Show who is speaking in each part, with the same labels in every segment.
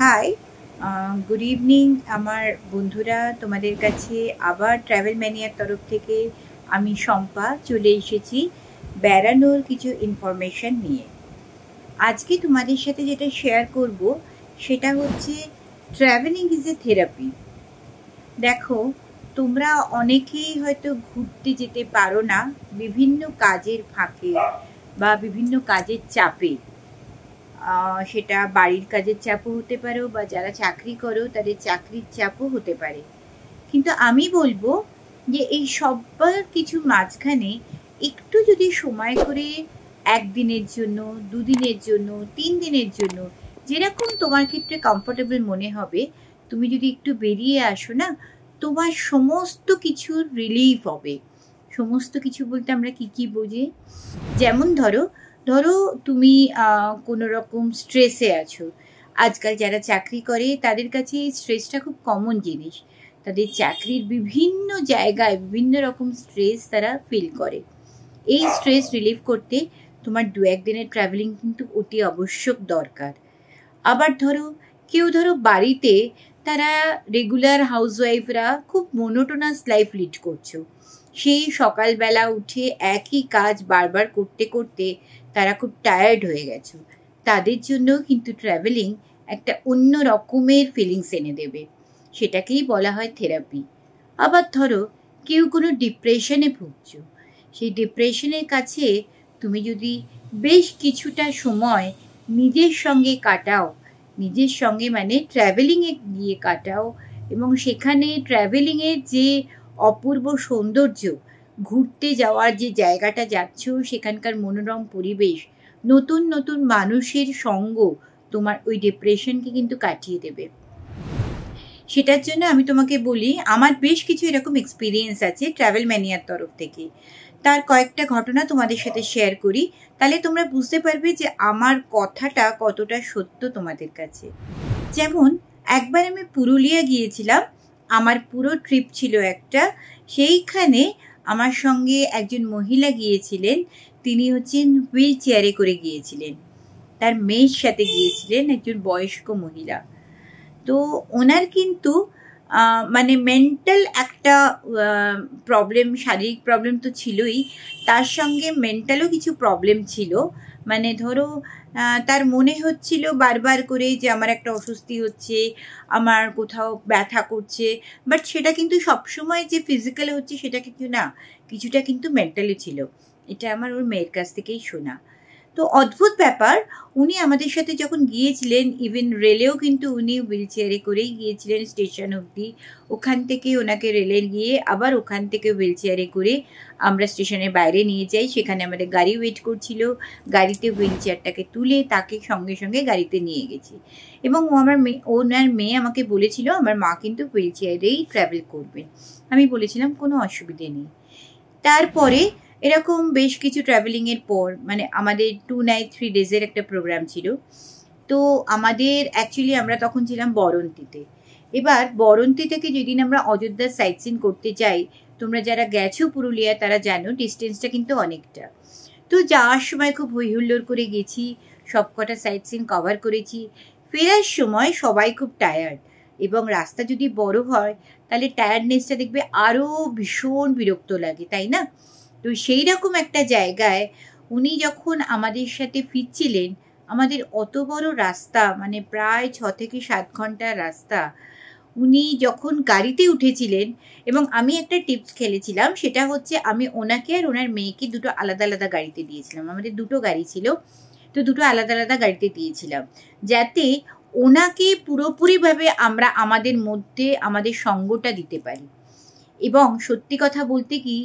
Speaker 1: High, good evening আমার বন্ধুরা। তোমাদের কাছে আবার ট্রাভেল ম্যানিয়ার তরফ থেকে আমি শম্পা চলে এসেছি বেড়ানোর কিছু ইনফরমেশন নিয়ে। আজকে তোমাদের সাথে যেটা শেয়ার করব সেটা হচ্ছে ট্রাভেলিং ইজ এ থেরাপি। দেখো, তোমরা অনেকেই হয়তো ঘুরতে যেতে পারো না বিভিন্ন কাজের ফাঁকে বা বিভিন্ন কাজের চাপে। সেটা বাড়ির কাজের চাপও হতে পারে বা যারা চাকরি করো তাদের চাকরির চাপও হতে পারে। কিন্তু আমি বলবো যে এই সবার কিছু মাঝখানে একটু যদি সময় করে একদিনের জন্য, দুদিনের জন্য, 3 দিনের জন্য, যেরকম তোমার ক্ষেত্রে কমফোর্টেবল মনে হবে, তুমি যদি একটু বেরিয়ে আসো না, তোমার সমস্ত কিছুর রিলিফ হবে। সমস্ত কিছু বলতে আমরা কি বুঝি? যেমন ধরো তুমি কোনো রকম স্ট্রেসে আছো। আজকাল যারা চাকরি করে তাদের কাছে এই স্ট্রেসটা খুব কমন জিনিস। তাদের চাকরির বিভিন্ন জায়গায় বিভিন্ন রকম স্ট্রেস তারা ফিল করে। এই স্ট্রেস রিলিফ করতে তোমার 2-1 দিনের ট্রাভেলিং কিন্তু অতি আবশ্যক দরকার। আবার কেউ বাড়িতে তারা রেগুলার হাউসওয়াইফরা খুব মোনোটোনাস লাইফ লিড করছো। সেই সকালবেলা উঠে একই কাজ বারবার করতে করতে তারা খুব টায়ার্ড হয়ে গেছো। তাদের জন্য কিন্তু ট্রাভেলিং একটা অন্য রকমের ফিলিংস এনে দেবে। সেটাকেই বলা হয় থেরাপি। আবার কেউ কোনো ডিপ্রেশনে ভুগছো। সেই ডিপ্রেশনের কাছে তুমি যদি বেশ কিছুটা সময় নিজের সঙ্গে কাটাও, নিজের সঙ্গে মানে ট্রাভেলিংয়ে গিয়ে কাটাও, এবং সেখানে ট্রাভেলিংয়ের যে অপূর্ব সৌন্দর্য, ঘুরতে যাওয়ার যে জায়গাটা যাচ্ছ সেখানকার মনোরম পরিবেশ, নতুন নতুন মানুষের সঙ্গ তোমার ওই ডিপ্রেশনকে কিন্তু কাটিয়ে দেবে। সেটার জন্য আমি তোমাকে বলি, আমার বেশ কিছু এরকম এক্সপিরিয়েন্স আছে ট্রাভেল ম্যানিয়ার তরফ থেকে। তার কয়েকটা ঘটনা তোমাদের সাথে শেয়ার করি, তাহলে তোমরা বুঝতে পারবে যে আমার কথাটা কতটা সত্য তোমাদের কাছে। যেমন একবার আমি পুরুলিয়া গিয়েছিলাম, আমার পুরো ট্রিপ ছিল একটা। সেইখানে আমার সঙ্গে একজন মহিলা গিয়েছিলেন, তিনি হচ্ছেন হুইল চেয়ারে করে গিয়েছিলেন। তার মেয়ের সাথে গিয়েছিলেন, একজন বয়স্ক মহিলা। তো ওনার কিন্তু মানে মেন্টাল একটা প্রবলেম, শারীরিক প্রবলেম তো ছিলই, তার সঙ্গে মেন্টালও কিছু প্রবলেম ছিল। মানে তার মনে হচ্ছিল বারবার করে যে আমার একটা অস্বস্তি হচ্ছে, আমার কোথাও ব্যথা করছে, বাট সেটা কিন্তু সবসময় যে ফিজিক্যাল হচ্ছে সেটা কিন্তু না, কিছুটা কিন্তু মেন্টালি ছিল। এটা আমার ওর মেয়ের কাছ থেকেই শোনা। তো অদ্ভুত ব্যাপার, উনি আমাদের সাথে যখন গিয়েছিলেন, ইভেন রেলেও কিন্তু উনি হুইল চেয়ারে করেই গিয়েছিলেন স্টেশন অবধি। ওখান থেকে ওনাকে রেলে গিয়ে আবার ওখান থেকে হুইল চেয়ারে করে আমরা স্টেশনের বাইরে নিয়ে যাই। সেখানে আমাদের গাড়ি ওয়েট করছিল, গাড়িতে হুইল চেয়ারটাকে তুলে তাকে সঙ্গে সঙ্গে গাড়িতে নিয়ে গেছি। এবং ওনার মেয়ে আমাকে বলেছিল আমার মা কিন্তু হুইল চেয়ারেই ট্রাভেল করবেন। আমি বলেছিলাম কোনো অসুবিধে নেই। তারপরে এরকম বেশ কিছু ট্রাভেলিংয়ের পর, মানে আমাদের 2 night 3 days-এর একটা প্রোগ্রাম ছিল। তো আমাদের অ্যাকচুয়ালি আমরা তখন ছিলাম বরন্তিতে। এবার বরন্তি থেকে যেদিন আমরা অযোধ্যার সাইট সিন করতে যাই, তোমরা যারা গেছো পুরুলিয়া তারা জানো ডিস্টেন্সটা কিন্তু অনেকটা। তো যাওয়ার সময় খুব হইহুল্লোড় করে গেছি, সবকটা সাইট সিন কভার করেছি। ফেরার সময় সবাই খুব টায়ার্ড, এবং রাস্তা যদি বড় হয় তাহলে টায়ার্ডনেসটা দেখবে আরও ভীষণ বিরক্ত লাগে, তাই না? তো সেই রকম একটা জায়গায় উনি যখন আমাদের সাথে ফিরছিলেন, আমাদের অত বড় রাস্তা, মানে প্রায় 6 থেকে 7 ঘন্টার রাস্তা, উনি যখন গাড়িতে উঠেছিলেন, এবং আমি একটা টিপস খেলেছিলাম, সেটা হচ্ছে আমি ওনাকে আর ওনার মেয়েকে দুটো আলাদা আলাদা গাড়িতে দিয়েছিলাম। আমাদের দুটো গাড়ি ছিল, তো দুটো আলাদা আলাদা গাড়িতে দিয়েছিলাম, যাতে ওনাকে পুরোপুরিভাবে আমরা আমাদের মধ্যে আমাদের সঙ্গটা দিতে পারি। এবং সত্যি কথা বলতে কি,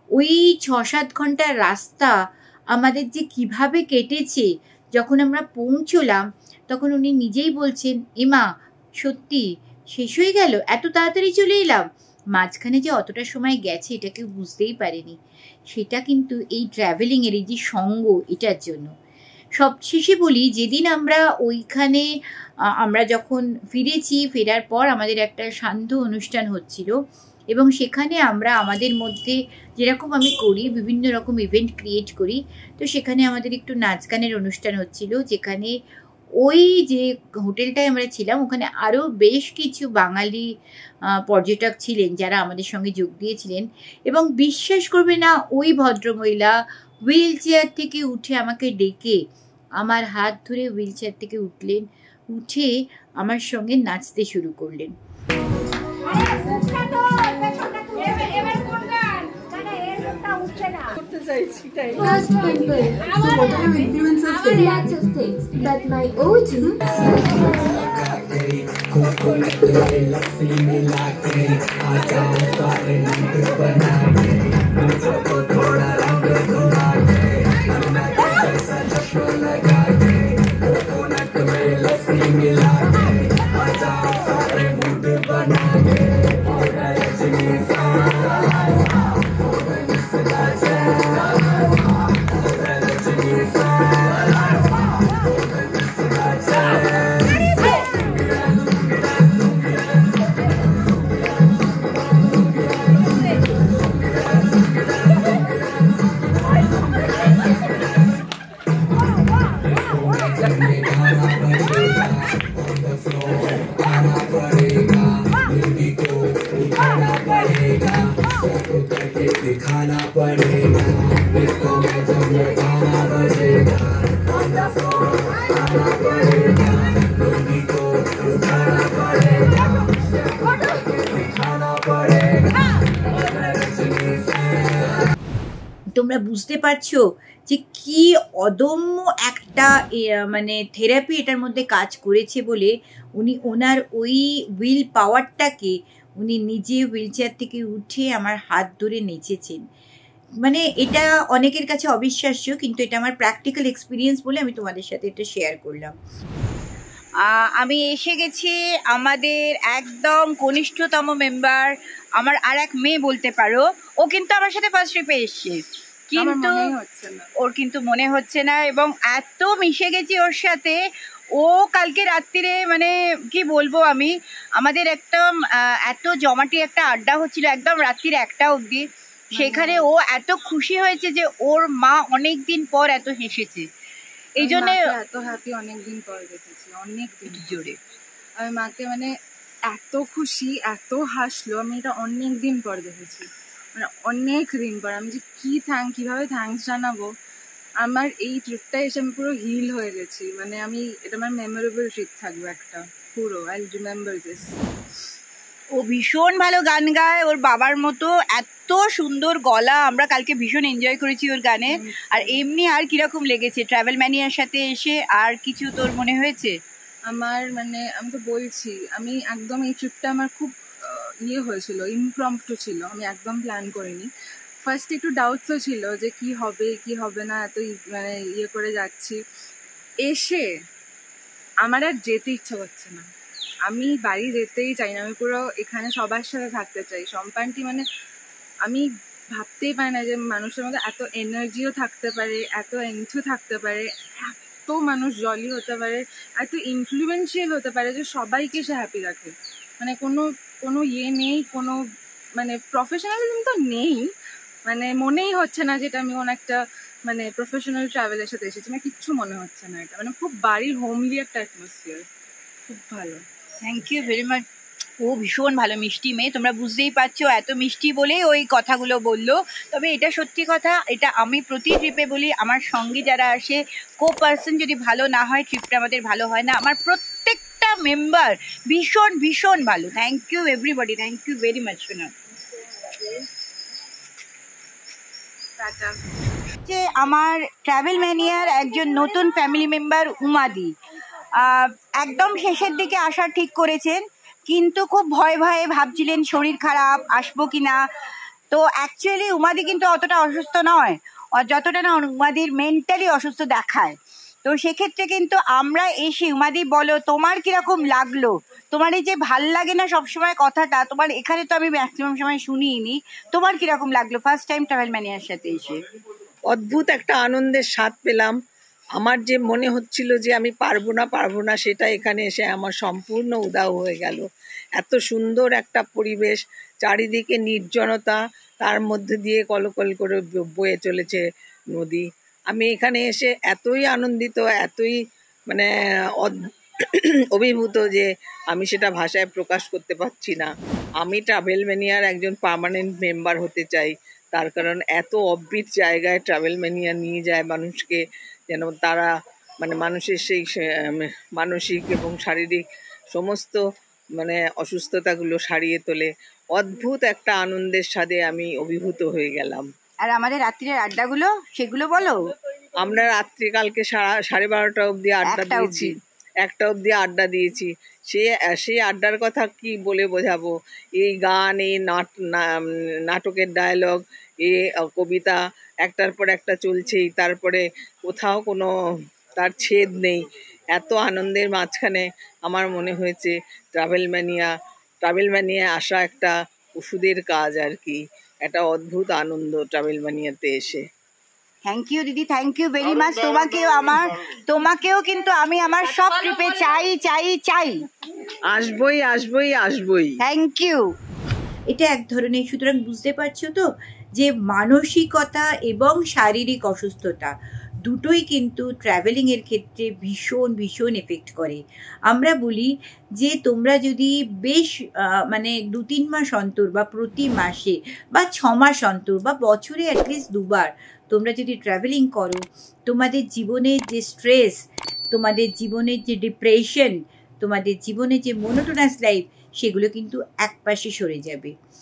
Speaker 1: ওই 6-7 ঘন্টার রাস্তা আমাদের যে কিভাবে কেটেছে, যখন আমরা পৌঁছলাম তখন উনি নিজেই বলছেন, এমা সত্যি শেষ হয়ে গেল, এত তাড়াতাড়ি চলে এলাম। মাঝখানে যে অতটা সময় গেছে এটা কেউ বুঝতেই পারেনি। সেটা কিন্তু এই ট্রাভেলিংয়ের এই যে সঙ্গ, এটার জন্য। সবশেষে বলি, যেদিন আমরা ওইখানে আমরা যখন ফিরেছি, ফেরার পর আমাদের একটা সান্ধ্য অনুষ্ঠান হচ্ছিল, এবং সেখানে আমরা আমাদের মধ্যে যেরকম আমি করি, বিভিন্ন রকম ইভেন্ট ক্রিয়েট করি, তো সেখানে আমাদের একটু নাচ গানের অনুষ্ঠান হচ্ছিল, যেখানে ওই যে হোটেলটায় আমরা ছিলাম ওখানে আরও বেশ কিছু বাঙালি পর্যটক ছিলেন যারা আমাদের সঙ্গে যোগ দিয়েছিলেন, এবং বিশ্বাস করবে না, ওই ভদ্রমহিলা হুইল চেয়ার থেকে উঠে আমাকে ডেকে আমার হাত ধরে হুইল চেয়ার থেকে উঠলেন, উঠে আমার সঙ্গে নাচতে শুরু করলেন।
Speaker 2: First pimple. So what are your influences say? Lots of things. But my OG.
Speaker 3: दिखाना पड़ेगा इसको मैं जब लगाना बजेगा आना पड़ेगा लोगी को उठाना पड़ेगा दिखाना पड़ेगा।
Speaker 1: তোমরা বুঝতে পারছো যে কি অদম্য একটা মানে থেরাপি এটার মধ্যে কাজ করেছে বলে উনি ওনার ওই উইল পাওয়ারটাকে উনি নিজে হুইল চেয়ার থেকে উঠে আমার হাত ধরে নেচেছেন। মানে এটা অনেকের কাছে অবিশ্বাস্য, কিন্তু এটা আমার প্র্যাকটিক্যাল এক্সপিরিয়েন্স বলে আমি তোমাদের সাথে এটা শেয়ার করলাম। আমি এসে গেছি আমাদের একদম কনিষ্ঠতম মেম্বার, আমার আর এক মেয়ে বলতে পারো। ও কিন্তু আমার সাথে ফার্স্ট ট্রিপে এসছে, কিন্তু ওর কিন্তু মনে হচ্ছে না, এবং এত মিশে গেছি ওর সাথে। ও কালকে রাত্রিরে মানে কি বলবো আমি, আমাদের একদম এত জমাটি একটা আড্ডা হচ্ছিল একদম রাত্রির 1টা অবধি। সেখানে ও এত খুশি হয়েছে যে ওর মা অনেক দিন পর এত হেসেছে, এই জন্য
Speaker 4: এত হ্যাপি অনেকদিন পর দেখেছি, অনেক দিন
Speaker 1: জোরে।
Speaker 4: আমি মাকে মানে এত খুশি এত হাসলো, আমি এটা অনেক দিন পর দেখেছি, মানে অনেক দিন পর। আমি যে কিভাবে থ্যাঙ্কস জানাবো। আমার এই ট্রিপটা এসে আমি পুরো হিল হয়ে গেছি, মানে আমি এটা আমার মেমোরেবল ট্রিপ থাকবে একটা পুরো। I remember this.
Speaker 1: ও ভীষণ ভালো গান গায়, ওর বাবার মতো, এত সুন্দর গলা। আমরা কালকে ভীষণ এনজয় করেছি ওর গানে। আর এমনি আর কিরকম লেগেছে ট্রাভেল ম্যানিয়ার সাথে এসে? আর কিছু তোর মনে হয়েছে?
Speaker 4: আমার মানে আমি তো বলছি, আমি একদম এই ট্রিপটা আমার খুব হয়েছিল, ইমপ্রম্পটু ছিল, আমি একদম প্ল্যান করিনি। ফার্স্ট একটু ডাউটসও ছিল যে কি হবে কি হবে না, এত মানে করে যাচ্ছি। এসে আমার আর যেতে ইচ্ছা করছে না, আমি বাড়ি যেতেই চাই না, আমি পুরো এখানে সবার সাথে থাকতে চাই। সম্পানটি মানে আমি ভাবতেই পারি না যে মানুষের মধ্যে এত এনার্জিও থাকতে পারে, এত এন্থু থাকতে পারে, এত মানুষ জলি হতে পারে, এত ইনফ্লুয়েন্সিয়াল হতে পারে যে সবাইকে সে হ্যাপি রাখে। মানে কোনো নেই, কোনো মানে প্রফেশনালিজম তো নেই, মানে মনেই হচ্ছে না যেটা আমি একটা মানে প্রফেশনাল ট্রাভেলের সাথে এসেছি, আমার কিচ্ছু মনে হচ্ছে না। এটা মানে খুব বাড়ির হোমলি একটা অ্যাটমসফিয়ার, খুব ভালো।
Speaker 1: Thank you very much. ও ভীষণ ভালো মিষ্টি মেয়ে, তোমরা বুঝতেই পারছো এত মিষ্টি বলেই ওই কথাগুলো বললো। তবে এটা সত্যি কথা, এটা আমি প্রতি ট্রিপে বলি, আমার সঙ্গে যারা আসে কো পার্সন যদি ভালো না হয় ট্রিপটা আমাদের ভালো হয় না। আমার প্রত্যেকটা মেম্বার ভীষণ ভীষণ ভালো। Thank you everybody, thank you very much. শোনা যে আমার ট্রাভেল ম্যানিয়ার একজন নতুন ফ্যামিলি মেম্বার উমাদি একদম শেষের দিকে আসার ঠিক করেছেন, কিন্তু খুব ভয়ে ভাবছিলেন শরীর খারাপ, আসবো কিনা। তো অ্যাকচুয়ালি উমাদি কিন্তু অতটা অসুস্থ নয়, যতটা না উমাদির মেন্টালি অসুস্থ দেখায়। তো সেক্ষেত্রে কিন্তু আমরা এসে, উমাদি বলো তোমার কিরকম লাগলো, তোমার এই যে ভাল লাগে না সবসময় কথাটা, তোমার এখানে তো আমি ম্যাক্সিমাম সময় শুনিনি, তোমার কিরকম লাগলো ফার্স্ট টাইম ট্রাভেল ম্যানিয়ার সাথে এসে?
Speaker 5: অদ্ভুত একটা আনন্দের স্বাদ পেলাম। আমার যে মনে হচ্ছিল যে আমি পারবো না সেটা এখানে এসে আমার সম্পূর্ণ উধাও হয়ে গেল। এত সুন্দর একটা পরিবেশ, চারিদিকে নির্জনতা, তার মধ্যে দিয়ে কলকল করে বয়ে চলেছে নদী। আমি এখানে এসে এতই আনন্দিত, এতই মানে অভিভূত যে আমি সেটা ভাষায় প্রকাশ করতে পারছি না। আমি ট্রাভেল ম্যানিয়ার একজন পার্মানেন্ট মেম্বার হতে চাই, তার কারণ এত অফবিট জায়গায় ট্রাভেল ম্যানিয়া নিয়ে যায় মানুষকে, যেন তারা মানে মানুষের সেই মানসিক এবং শারীরিক সমস্ত মানে অসুস্থতাগুলো সারিয়ে তোলে। অদ্ভুত একটা আনন্দের স্বাদে আমি অভিভূত হয়ে গেলাম।
Speaker 1: আর আমাদের রাত্রির আড্ডাগুলো সেগুলো বলো।
Speaker 5: আমরা রাত্রিকালকে 12:30 অবধি আড্ডা
Speaker 1: একটা
Speaker 5: দিয়েছি,
Speaker 1: অবধি।
Speaker 5: 1টা অবধি আড্ডা দিয়েছি। সেই আড্ডার কথা কি বলে বোঝাবো? এই গান, এই নাটকের ডায়ালগ, এই কবিতা একটার পর একটা চলছেই, তারপরে কোথাও কোনো তার ছেদ নেই। এত আনন্দের মাঝখানে আমার মনে হয়েছে ট্রাভেল ম্যানিয়া আসা একটা ওষুধের কাজ আর কি। একটা অদ্ভুত আনন্দ ট্রাভেল ম্যানিয়াতে এসে।
Speaker 1: থ্যাংক ইউ দিদি, থ্যাংক ইউ ভেরি মাচ। তোমাকেও কিন্তু আমি আমার সব ট্রিপে চাই চাই চাই।
Speaker 5: আসবই।
Speaker 1: Thank you. এটা এক ধরনের, সুতরাং বুঝতে পারছো তো যে মানসিকতা এবং শারীরিক অসুস্থতা দুটোই কিন্তু ট্রাভেলিংয়ের ক্ষেত্রে ভীষণ ভীষণ এফেক্ট করে। আমরা বলি যে তোমরা যদি বেশ মানে 2-3 মাস অন্তর বা প্রতি মাসে বা 6 মাস অন্তর বা বছরে অ্যাটলিস্ট 2বার তোমরা যদি ট্রাভেলিং করো, তোমাদের জীবনের যে স্ট্রেস, তোমাদের জীবনের যে ডিপ্রেশন, তোমাদের জীবনে যে মোনোটোনাস লাইফ, সেগুলো কিন্তু একপাশে সরে যাবে।